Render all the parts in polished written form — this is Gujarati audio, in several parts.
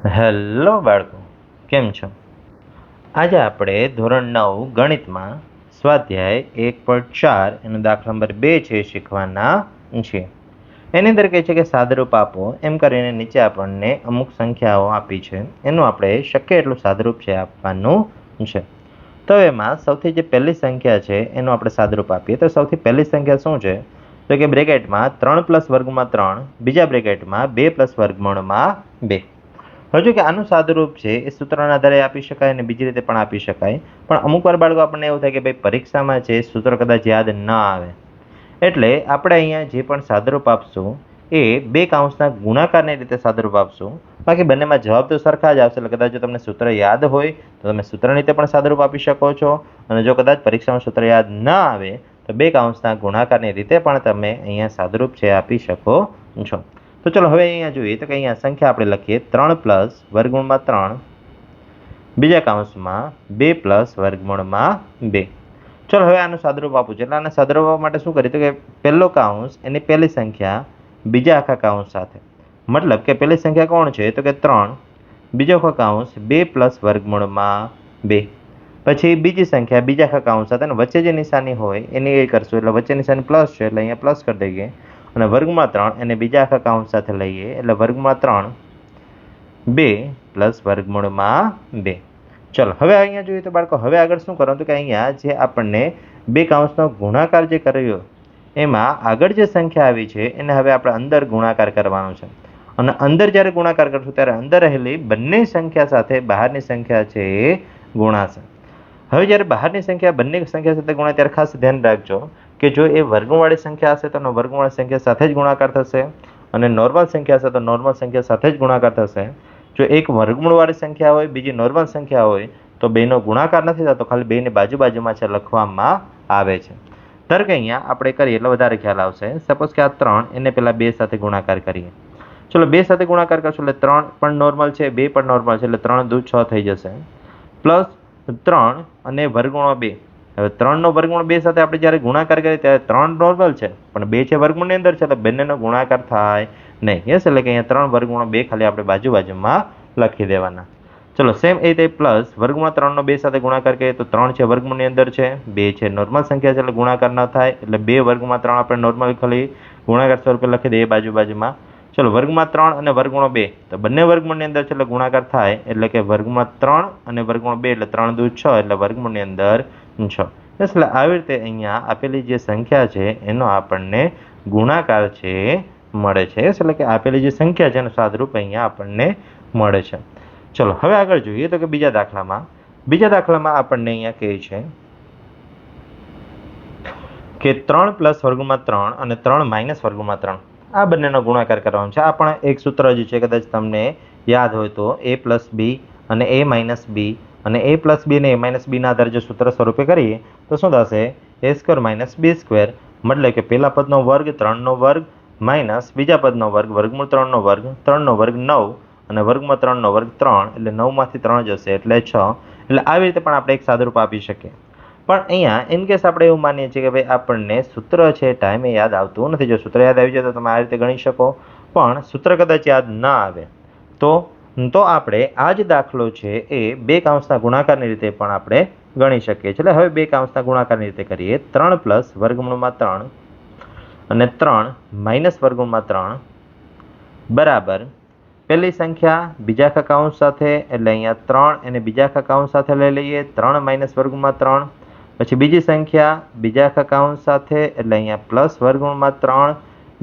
હેલો બાળકો, કેમ છો? આજે આપણે ધોરણ 9 ગણિતમાં સ્વાધ્યાય 1.4 એનો દાખલા નંબર 2 છે શીખવાના છે. એની અંદર કહે છે કે સાદરૂપ આપો એમ કરીને નીચે આપણને અમુક સંખ્યાઓ આપી છે, એનું આપણે શક્ય એટલું સાદરૂપ છે આપવાનું છે. તો એમાં સૌથી જે પહેલી સંખ્યા છે એનું આપણે સાદરૂપ આપીએ તો સૌથી પહેલી સંખ્યા શું છે? તો કે બ્રેકેટમાં 3 + વર્ગમૂળ 3, બીજા બ્રેકેટમાં 2 + વર્ગમૂળમાં 2. હજુ કે આનું સાદુરૂપ છે એ સૂત્રના આધારે આપી શકાય અને બીજી રીતે પણ આપી શકાય, પણ અમુક વાર બાળકો આપણને એવું થાય કે ભાઈ પરીક્ષામાં છે સૂત્ર કદાચ યાદ ન આવે, એટલે આપણે અહીંયા જે પણ સાદુરૂપ આપશું એ બે કાઉન્સના ગુણાકારની રીતે સાદુરૂપ આપશું. બાકી બંનેમાં જવાબ તો સરખા જ આવશે, એટલે કદાચ જો તમને સૂત્ર યાદ હોય તો તમે સૂત્રની રીતે પણ સાદુરૂપ આપી શકો છો, અને જો કદાચ પરીક્ષામાં સૂત્ર યાદ ન આવે તો બે કાઉન્સના ગુણાકારની રીતે પણ તમે અહીંયા સાદુરૂપ છે આપી શકો છો. તો ચલો હવે અહીંયા જોઈએ તો કે અહીંયા સંખ્યા આપણે લખીએ 3 + વર્ગમૂળમાં 3, બીજા કાઉન્સમાં 2 + વર્ગમૂળમાં 2. ચલો હવે આનું સાદુરૂપ આપવું છે, એટલે આને સાદુરૂપ આપવા માટે શું કરીએ તો કે પહેલો કાઉન્સ એની પહેલી સંખ્યા બીજા આખા કાઉન્સ સાથે, મતલબ કે પહેલી સંખ્યા કોણ છે તો કે 3, બીજો આખો કાઉન્સ 2 + વર્ગમૂળમાં 2. પછી બીજી સંખ્યા બીજા આખા કાઉન્સ સાથે, અને વચ્ચે જે નિશાની હોય એની એ કરશું, એટલે વચ્ચે નિશાની પ્લસ છે એટલે અહીંયા પ્લસ કરી દઈએ, અને વર્ગમાં 3 એને બીજા આખા કાઉન્સ સાથે લઈએ એટલે વર્ગમાં 3 2 + વર્ગમૂળમાં 2. ચલો હવે અહીંયા જોઈએ તો બાળકો હવે આગળ શું કરવાનું તો કે અહીંયા જે આપણને બે કાઉન્સનો ગુણાકાર જે કર્યો એમાં આગળ જે સંખ્યા આવી છે એને હવે આપણે અંદર ગુણાકાર કરવાનો છે, અને અંદર જ્યારે ગુણાકાર કરશું ત્યારે અંદર રહેલી બંને સંખ્યા સાથે બહારની સંખ્યા છે એ ગુણાશે. હવે જ્યારે બહારની સંખ્યા બંને સંખ્યા સાથે ગુણાય ત્યારે ખાસ ધ્યાન રાખજો કે જો એ વર્ગમૂળવાળી સંખ્યા હશે તો વર્ગમૂળવાળી સંખ્યા સાથે જ ગુણાકાર થશે, અને નોર્મલ સંખ્યા હશે તો નોર્મલ સંખ્યા સાથે જ ગુણાકાર થશે. જો એક વર્ગમૂળવાળી સંખ્યા હોય બીજી નોર્મલ સંખ્યા હોય તો બેનો ગુણાકાર નથી થતો, ખાલી બેની બાજુમાં છે લખવામાં આવે છે. ધારો કે અહીંયા આપણે કરીએ એટલે વધારે ખ્યાલ આવશે. સપોઝ કે આ 3 એને પહેલા 2 સાથે ગુણાકાર કરીએ. ચલો 2 સાથે ગુણાકાર કરશું એટલે 3 પણ નોર્મલ છે, 2 પણ નોર્મલ છે, એટલે 3 દુ 6 થઈ જશે, પ્લસ 3 અને વર્ગમૂળ 2. હવે 3 નો વર્ગમૂળ 2 સાથે આપણે જ્યારે ગુણાકાર કરીએ ત્યારે 3 નોર્મલ છે પણ 2 છે વર્ગમૂળની અંદર છે, એટલે બંનેનો ગુણાકાર થાય નહીં. યસ, એટલે કે અહીંયા 3 વર્ગમૂળ 2 ખાલી આપણે બાજુમાં લખી દેવાના. ચલો સેમ એ રીતે પ્લસ વર્ગમૂળ 3 નો 2 સાથે ગુણાકાર કરીએ તો 3 છે વર્ગમૂળની અંદર છે, 2 છે નોર્મલ સંખ્યા છે એટલે ગુણાકાર ન થાય, એટલે 2 વર્ગમાં 3 આપણે નોર્મલ ખાલી ગુણાકાર સ્વરૂપે લખી દઈએ બાજુમાં. ચલો વર્ગમાં 3 અને વર્ગમૂળ 2 તો બંને વર્ગમૂળની અંદર છે એટલે ગુણાકાર થાય, એટલે કે વર્ગમાં 3 અને વર્ગમૂળ 2 એટલે 3 દુ 6 એટલે વર્ગમૂળની અંદર 6. એટલે આવી રીતે અહીંયા આપેલી જે સંખ્યા છે એનો આપણને ગુણાકાર છે મળે છે, એટલે કે આપેલી જે સંખ્યા છે એનું સાદરૂપ અહીંયા આપણને મળે છે. ચલો હવે આગળ જોઈએ તો કે બીજા દાખલામાં આપણને અહીંયા કહે છે કે 3 + વર્ગમૂળમાં 3 અને 3 - વર્ગમૂળમાં 3 આ બંનેનો ગુણાકાર કરવાનો છે. આ પણ એક સૂત્ર જ છે, કદાચ તમને યાદ હોય તો a + b અને a - b અને a + b અને a - b ના આધારે જો સૂત્ર સ્વરૂપે કરીએ તો શું થશે? a² - b², મતલબ કે પહેલા પદનો વર્ગ 3 નો વર્ગ માઇનસ બીજા પદનો વર્ગ વર્ગમૂળ 3 નો વર્ગ 3 નો વર્ગ 9 અને વર્ગમાં 3 નો વર્ગ 3, એટલે 9 માંથી 3 જશે એટલે 6. એટલે આવી રીતે પણ આપણે એક સાદુરૂપ આપી શકીએ. પણ અહીંયા ઇનકેસ આપણે એવું માનીએ છીએ કે ભાઈ આપણને સૂત્ર છે ટાઈમે યાદ આવતું નથી, જો સૂત્ર યાદ આવી જાય તો તમે આ રીતે ગણી શકો, પણ સૂત્ર કદાચ યાદ ના આવે તો આપણે આ જ દાખલો છે એ બે કાઉન્સના ગુણાકારની રીતે પણ આપણે ગણી શકીએ છીએ. એટલે હવે બે કાઉન્સના ગુણાકારની રીતે કરીએ. 3 + વર્ગમૂળમાં 3 અને 3 - વર્ગમૂળમાં 3 બરાબર પહેલી સંખ્યા બીજા આખા કાઉન્સ સાથે, એટલે અહીંયા 3 એને બીજા આખા કાઉન્સ સાથે લઈ લઈએ 3 - વર્ગમૂળમાં 3. પછી બીજી સંખ્યા બીજા આખા કાઉન્સ સાથે, એટલે અહીંયા પ્લસ વર્ગમૂળમાં 3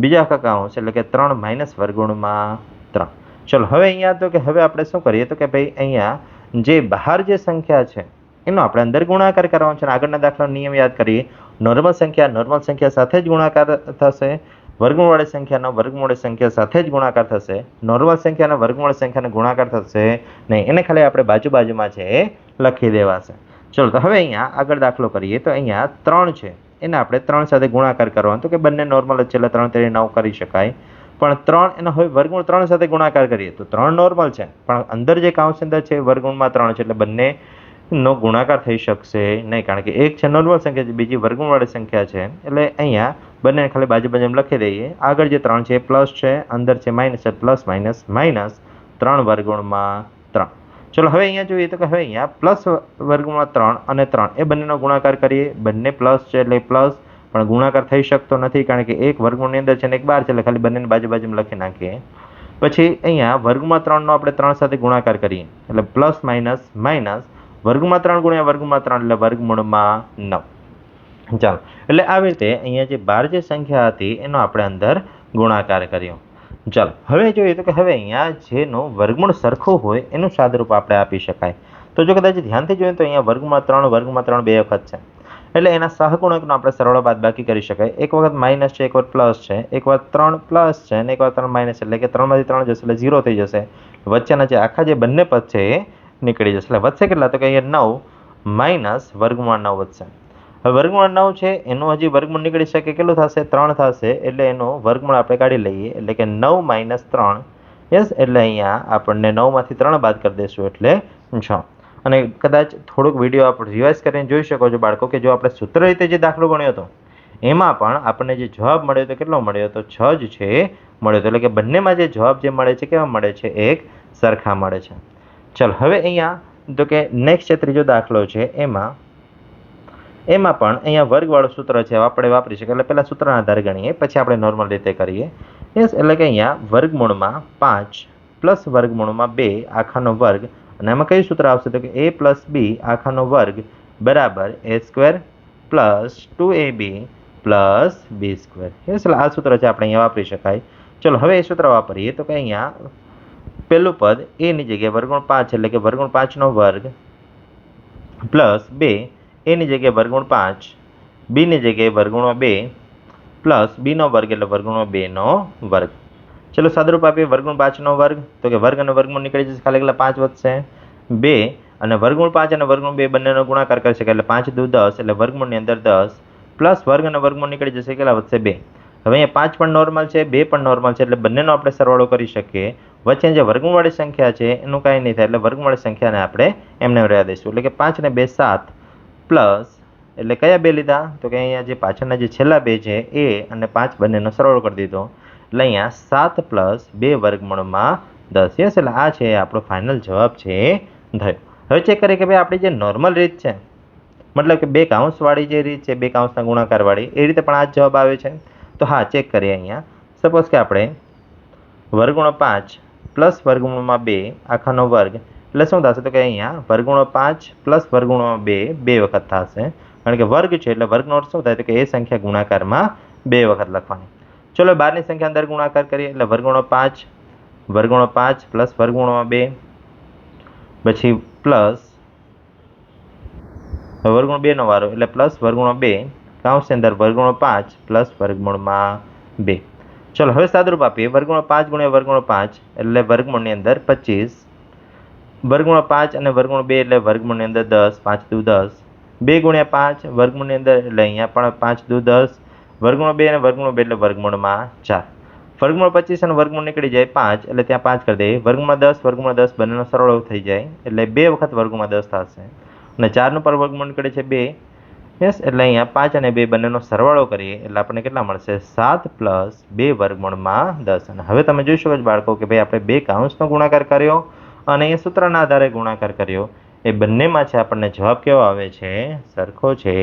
બીજા આખા કાઉન્સ, એટલે કે 3 - વર્ગમૂળમાં 3. ચલો હવે અહીંયા તો કે હવે આપણે શું કરીએ તો કે ભાઈ અહીંયા જે બહાર જે સંખ્યા છે એનો આપણે અંદર ગુણાકાર કરવાનો છે. આગળના દાખલાનો નિયમ યાદ કરીએ, નોર્મલ સંખ્યા સાથે જ ગુણાકાર થશે, વર્ગમૂળવાળી સંખ્યાનો વર્ગમૂળવાળી સંખ્યા સાથે જ ગુણાકાર થશે, નોર્મલ સંખ્યાના વર્ગમૂળવાળી સંખ્યાનો ગુણાકાર થશે નહીં, એને ખાલી આપણે બાજુમાં છે એ લખી દેવાશે. ચલો તો હવે અહીંયા આગળ દાખલો કરીએ તો અહીંયા 3 છે એને આપણે 3 સાથે ગુણાકાર કરવાનો, તો કે બંને નોર્મલ જ છે એટલે 3 × 9 કરી શકાય, પણ 3 એનો હવે વર્ગમૂળ 3 સાથે ગુણાકાર કરીએ તો 3 નોર્મલ છે પણ અંદર જે કાઉન્સ અંદર છે વર્ગમૂળમાં 3 છે, એટલે બંને નો ગુણાકાર થઈ શકશે નહીં, કારણ કે એક છે નોર્મલ સંખ્યા છે બીજી વર્ગમૂળવાળી સંખ્યા છે, એટલે અહીંયા બંને ખાલી બાજુમાં લખી દઈએ. આગળ જે 3 છે એ પ્લસ છે, અંદર છે માઇનસ, પ્લસ માઇનસ માઇનસ 3 વર્ગમૂળમાં 3. ચલો હવે અહીંયા જોઈએ તો કે હવે અહીંયા પ્લસ વર્ગમૂળમાં 3 અને 3 એ બંનેનો ગુણાકાર કરીએ. બંને પ્લસ છે એટલે પ્લસ, પણ ગુણાકાર થઈ શકતો નથી કારણ કે એક વર્ગમૂળની અંદર છે ને એક બહાર છે, એટલે ખાલી બંનેની બાજુમાં લખી નાખીએ. પછી અહીંયા વર્ગમાં 3નો આપણે 3 સાથે ગુણાકાર કરીએ એટલે પ્લસ માઇનસ માઇનસ વર્ગમાં 3 ગુણ્યા વર્ગમાં 3 એટલે વર્ગમૂળમાં 9. ચાલો, એટલે આવી રીતે અહીંયા જે 12 જે સંખ્યા હતી એનો આપણે અંદર ગુણાકાર કર્યો. ચાલો હવે જોઈએ તો કે હવે અહીંયા જેનું વર્ગમૂળ સરખું હોય એનું સાદરૂપ આપણે આપી શકાય. તો જો કદાચ ધ્યાનથી જોઈએ તો અહીંયા વર્ગમાં 3 બે વખત છે, એટલે એના સહગુણકનો આપણે સરવાળો બાદબાકી કરી શકાય. એક વખત માઇનસ છે, એક વખત પ્લસ છે, એક વખત 3 પ્લસ છે અને એક વખત 3 માઇનસ, એટલે કે 3 માંથી 3 જશે એટલે 0 થઈ જશે. વચ્ચેના જે આખા જે બંને પદ છે એ નીકળી જશે. એટલે વધશે કેટલા? તો કે અહીંયા 9 માઇનસ વર્ગમૂળ 9 વધશે. હવે વર્ગમૂળ 9 છે એનું હજી વર્ગમૂળ નીકળી શકે કેટલું થશે? 3 થશે, એટલે એનો વર્ગમૂળ આપણે કાઢી લઈએ એટલે કે 9 માઇનસ 3. યસ, એટલે અહીંયા આપણને 9 માંથી 3 બાદ કરી દઈશું એટલે 6. અને કદાચ થોડુંક વિડીયો આપણે રિવાઇઝ કરીને જોઈ શકો છો બાળકો કે જો આપણે સૂત્ર રીતે જે દાખલો ગણ્યો હતો એમાં પણ આપણને જે જવાબ મળ્યો હતો કેટલો મળ્યો હતો? 6 જ છે મળ્યો હતો. એટલે કે બંનેમાં જે જવાબ જે મળે છે કેવા મળે છે? એક સરખા મળે છે. ચાલો હવે અહીંયા તો કે નેક્સ્ટ જે ત્રીજો દાખલો છે એમાં પણ અહીંયા વર્ગવાળું સૂત્ર છે આપણે વાપરી શકીએ. એટલે પહેલાં સૂત્રના આધારે ગણીએ પછી આપણે નોર્મલ રીતે કરીએ. યસ, એટલે કે અહીંયા વર્ગમૂળમાં 5 પ્લસ વર્ગમૂળમાં 2 આખાનો વર્ગ, અને આમાં કયું સૂત્ર આવશે? તો કે a પ્લસ બી આખાનો વર્ગ બરાબર a square plus 2ab plus B square. Yes, એટલે આ સૂત્ર છે આપણે અહીંયા વાપરી શકાય. ચલો હવે એ સૂત્ર વાપરીએ તો કે અહીંયા પહેલું પદ a ની જગ્યાએ વર્ગમૂળ 5 એટલે કે વર્ગમૂળ 5નો વર્ગ પ્લસ 2 a ની જગ્યાએ વર્ગમૂળ 5, b ની જગ્યાએ વર્ગમૂળ 2 પ્લસ b નો વર્ગ એટલે વર્ગમૂળ 2 નો વર્ગ. ચલો સાદરૂપ આપીએ. વર્ગમૂળ 5નો વર્ગ તો કે વર્ગ અને વર્ગમૂળ નીકળી જશે, ખાલી એકલા 5 વધશે. 2 અને વર્ગમૂળ 5 અને વર્ગમૂળ 2 બંનેનો ગુણાકાર કરી શકાય એટલે 5 દુ 10 એટલે વર્ગમૂળની અંદર 10 પ્લસ વર્ગ અને વર્ગમૂળ નીકળી જશે, કેટલા વધશે? 2. હવે અહીંયા 5 પણ નોર્મલ છે, 2 પણ નોર્મલ છે, એટલે બંનેનો આપણે સરવાળો કરી શકીએ. વચ્ચે જે વર્ગમૂળવાળી સંખ્યા છે એનું કાંઈ નહીં થાય, એટલે વર્ગમૂળવાળી સંખ્યાને આપણે એમને રહેવા દઈશું. એટલે કે 5 ને 2 7 પ્લસ એટલે કયા 2 લીધા? તો કે અહીંયા જે પાછળના જે છેલ્લા 2 છે એ અને 5 બંનેનો સરવાળો કરી દીધો એટલે અહીંયા 7 પ્લસ 2 વર્ગમૂળમાં 10. યસ, એટલે આ છે આપણો ફાઇનલ જવાબ છે થયો. હવે ચેક કરીએ કે ભાઈ આપણી જે નોર્મલ રીત છે, મતલબ કે 2 કાઉન્સવાળી જે રીત છે, 2 કાઉન્સના ગુણાકારવાળી, એ રીતે પણ આ જ જવાબ આવે છે. તો હા, ચેક કરીએ. અહીંયા સપોઝ કે આપણે વર્ગમૂળ 5 પ્લસ વર્ગમૂળમાં 2 આખાનો વર્ગ એટલે શું થશે? તો કે અહીંયા વર્ગમૂળ 5 પ્લસ વર્ગમૂળમાં 2 બે વખત થશે, કારણ કે વર્ગ છે એટલે વર્ગનો અર્થ શું થાય? તો કે એ સંખ્યા ગુણાકારમાં 2 વખત લખવાની. ચલો 12ની સંખ્યા અંદર ગુણાકાર કરીએ એટલે વર્ગમૂળ 5 પ્લસ વર્ગમૂળમાં 2 પછી પ્લસ વર્ગમૂળ 2 નો વારો એટલે પ્લસ વર્ગમૂળ 2 કાઉન્સની અંદર વર્ગમૂળ 5 પ્લસ વર્ગમૂળમાં 2. ચલો હવે સાદરૂપ આપીએ. વર્ગમૂળ 5 ગુણ્યા વર્ગમૂળ 5 એટલે વર્ગમૂળની અંદર 25, વર્ગમૂળ 5 અને વર્ગમૂળ 2 એટલે વર્ગમૂળની અંદર 10, 5 દુ 10, 2 ગુણ્યા 5 વર્ગમૂળની અંદર એટલે અહીંયા પણ 5 દુ 10, વર્ગમૂળ 2 અને વર્ગમૂળ 2 એટલે વર્ગમૂળમાં 4. વર્ગમૂળ 25 અને વર્ગમૂળ નીકળી જાય 5 એટલે ત્યાં 5 કરી દઈએ. વર્ગમૂળ 10 બંનેનો સરવાળો થઈ જાય એટલે 2 વખત વર્ગમૂળ 10 થશે અને 4નું પર વર્ગમૂળ નીકળે છે 2. યસ, એટલે અહીંયા 5 અને 2 બંનેનો સરવાળો કરીએ એટલે આપણને કેટલા મળશે? 7 પ્લસ 2 વર્ગમૂળમાં 10. અને હવે તમે જોઈ શકો છો બાળકો કે ભાઈ આપણે 2 કાઉન્સનો ગુણાકાર કર્યો અને અહીંયા સૂત્રના આધારે ગુણાકાર કર્યો, એ બંનેમાં છે આપણને જવાબ કેવો આવે છે? સરખો છે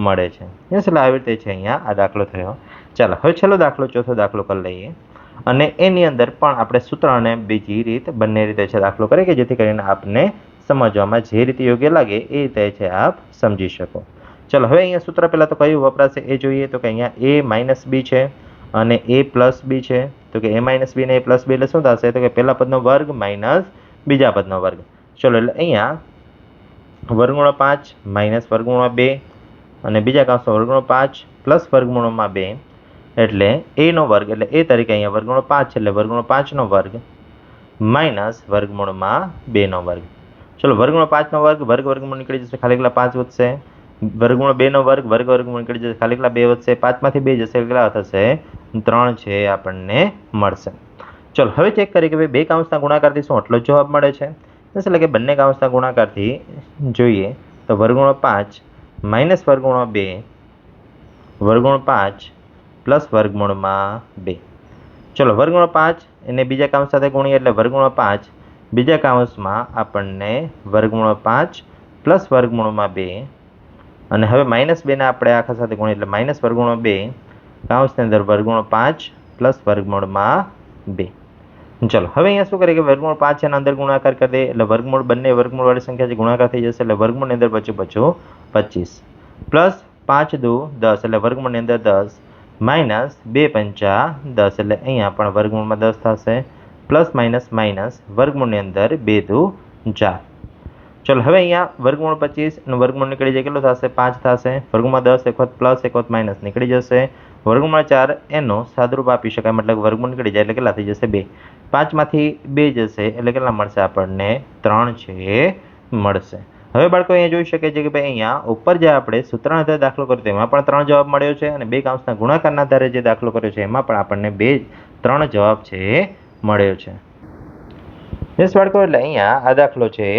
મળે છે. યસ, એટલે આવી રીતે છે અહીંયા આ દાખલો થયો. ચાલો હવે છેલ્લો દાખલો, ચોથો દાખલો કરી લઈએ અને એની અંદર પણ આપણે સૂત્ર અને બીજી રીત બંને રીતે છે દાખલો કરીએ કે જેથી કરીને આપને સમજવામાં જે રીતે યોગ્ય લાગે એ રીતે છે આપ સમજી શકો. ચલો હવે અહીંયા સૂત્ર પહેલાં તો કયું વપરાશે એ જોઈએ. તો કે અહીંયા a માઇનસ બી છે અને a પ્લસ બી છે. તો કે a માઇનસ બી અને a પ્લસ બી એટલે શું થશે? તો કે પહેલા પદનો વર્ગ માઇનસ બીજા પદનો વર્ગ. ચલો એટલે અહીંયા વર્ગમૂળ 5 માઇનસ વર્ગમૂળ 2 અને બીજા કાઉન્સનો વર્ગમૂળ 5 પ્લસ વર્ગમૂળમાં 2 એટલે a નો વર્ગ એટલે a તરીકે અહીંયા વર્ગમૂળ 5 છે એટલે વર્ગમૂળ 5 નો વર્ગ માઇનસ વર્ગમૂળમાં 2 નો વર્ગ. ચલો વર્ગમૂળ 5 નો વર્ગ વર્ગમૂળ નીકળી જશે, ખાલી એકલા 5 વધશે. વર્ગમૂળ 2 નો વર્ગ વર્ગમૂળ નીકળી જશે, ખાલી એકલા 2 વધશે. 5 માંથી 2 જશે કેટલા થશે? 3 છે આપણને મળશે. ચલો હવે ચેક કરીએ કે ભાઈ 2 કાઉન્સના ગુણાકારથી શું આટલો જવાબ મળે છે? એટલે કે બંને કાઉન્સના ગુણાકારથી જોઈએ તો વર્ગમૂળ 5 માઇનસ વર્ગમૂળ 2 વર્ગમૂળ 5 પ્લસ વર્ગમૂળમાં 2. ચલો વર્ગમૂળ 5 એને બીજા કાઉન્સ સાથે ગુણીએ એટલે વર્ગમૂળ 5 બીજા કાઉન્સમાં આપણને વર્ગમૂળ 5 પ્લસ વર્ગમૂળમાં 2 અને હવે -2 ને આપણે આખા સાથે ગુણીએ એટલે માઇનસ વર્ગમૂળ 2 કાઉન્સની અંદર વર્ગમૂળ 5 પ્લસ વર્ગમૂળમાં 2. ચલો હવે અહીંયા શું કરીએ કે વર્ગમૂળ 5 એના અંદર ગુણાકાર કરી દઈએ એટલે વર્ગમૂળ બંને વર્ગમૂળવાળી સંખ્યા જે ગુણાકાર થઈ જશે એટલે વર્ગમૂળની અંદર બચ્યું 25 પ્લસ 5 દુ 10 એટલે વર્ગમૂળની અંદર 10 માઇનસ 2 પંચા 10 એટલે અહીંયા પણ વર્ગમૂળમાં 10 થશે પ્લસ માઇનસ વર્ગમૂળની અંદર 2 દુ 4. ચલો હવે અહીંયા વર્ગમૂળ 25 એનું વર્ગમૂળ નીકળી જાય કેટલું થશે 5 થશે વર્ગમૂળમાં 10 એક વખત પ્લસ એક વખત માઇનસ નીકળી જશે વર્ગમૂળ 4 એનો સાદુરૂપ આપી શકાય મતલબ વર્ગમૂળ નીકળી જાય એટલે કેટલા થઈ જશે 2 5માંથી 2 જશે એટલે કેટલા મળશે આપણને 3 છે મળશે. હવે બાળકો અહીંયા જોઈ શકે છે કે ભાઈ અહીંયા ઉપર જે આપણે સૂત્રના આધારે દાખલો કર્યો તેમાં પણ 3 જવાબ મળ્યો છે અને બે કાઉન્સના ગુણાકારના આધારે જે દાખલો કર્યો છે એમાં પણ આપણને 3 જવાબ છે મળ્યો છે. યસ બાળકો એટલે અહીંયા આ દાખલો છે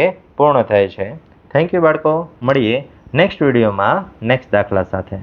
પૂર્ણ થાય છે. થેન્ક યુ બાળકો. મળીએ નેક્સ્ટ વિડીયોમાં નેક્સ્ટ દાખલા સાથે.